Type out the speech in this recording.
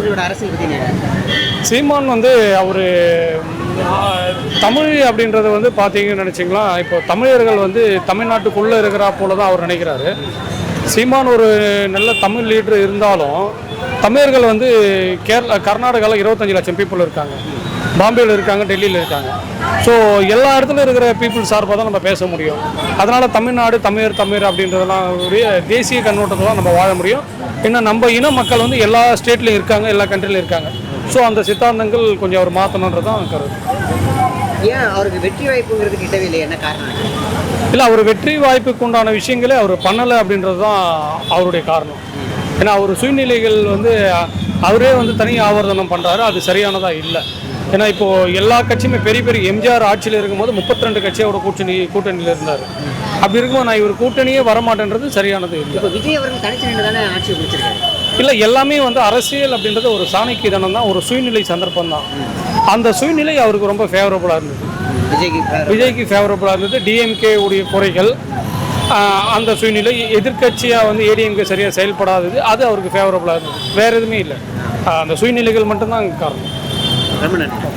அவர்களோட அரசியல் பற்றி சீமான் வந்து அவர் தமிழ் அப்படின்றது வந்து பார்த்தீங்கன்னு நினச்சிங்களா, இப்போ தமிழர்கள் வந்து தமிழ்நாட்டுக்குள்ளே இருக்கிறா போல தான் அவர் நினைக்கிறாரு. சீமான் ஒரு நல்ல தமிழ் லீடர் இருந்தாலும் தமிழர்கள் வந்து கர்நாடகாவில் 25 லட்சம் பீப்புள் இருக்காங்க, பாம்பேயில் இருக்காங்க, டெல்லியில் இருக்காங்க. ஸோ எல்லா இடத்துல இருக்கிற பீப்புள் சார்பாக தான் நம்ம பேச முடியும். அதனால் தமிழ்நாடு தமிழர் அப்படின்றதெல்லாம் ஒரு தேசிய கண்ணோட்டத்தில் தான் நம்ம வாழ முடியும். இன்னும் நம்ம இன மக்கள் வந்து எல்லா ஸ்டேட்லையும் இருக்காங்க, எல்லா கண்ட்ரிலையும் இருக்காங்க. ஸோ அந்த சித்தாந்தங்கள் கொஞ்சம் அவர் மாற்றணுன்றது தான் கருத்து. ஏன் அவருக்கு வெற்றி வாய்ப்புங்கிறது கிட்டவே இல்லை, என்ன காரணம்? இல்லை, அவர் வெற்றி வாய்ப்புக்கு உண்டான விஷயங்களே அவர் பண்ணலை அப்படின்றது தான் அவருடைய காரணம். ஏன்னா அவர் சூழ்நிலைகள் வந்து அவரே வந்து தனி ஆவர்த்தனம் பண்ணுறாரு, அது சரியானதாக இல்லை. ஏன்னா இப்போது எல்லா கட்சியுமே பெரிய பெரிய எம்ஜிஆர் ஆட்சியில் இருக்கும்போது 32 கட்சியோட கூட்டணியில் இருந்தார். அப்படி இருக்கும்போது நான் இவர் கூட்டணியே வரமாட்டேன்றது சரியானது இல்லை. இப்போ விஜய் அவர்கள் தனிச்சு நின்று தானே ஆட்சியை பிடிச்சிருக்காரு. இல்லை, எல்லாமே வந்து அரசியல் அப்படின்றது ஒரு சாணக்கியதனம் தான், ஒரு சூழ்நிலை சந்தர்ப்பம் தான். அந்த சூழ்நிலை அவருக்கு ரொம்ப ஃபேவரபுளாக இருந்தது, விஜய்க்கு ஃபேவரபுளாக இருந்தது. டிஎம்கே உடைய குறைகள், அந்த சூழ்நிலை எதிர்கட்சியாக வந்து ஏடிஎம்கே சரியாக செயல்படாதது, அது அவருக்கு ஃபேவரபுளாக இருந்தது. வேறு எதுவுமே இல்லை, அந்த சூழ்நிலைகள் மட்டும்தான் காரணம். ரொம்ப நன்றி.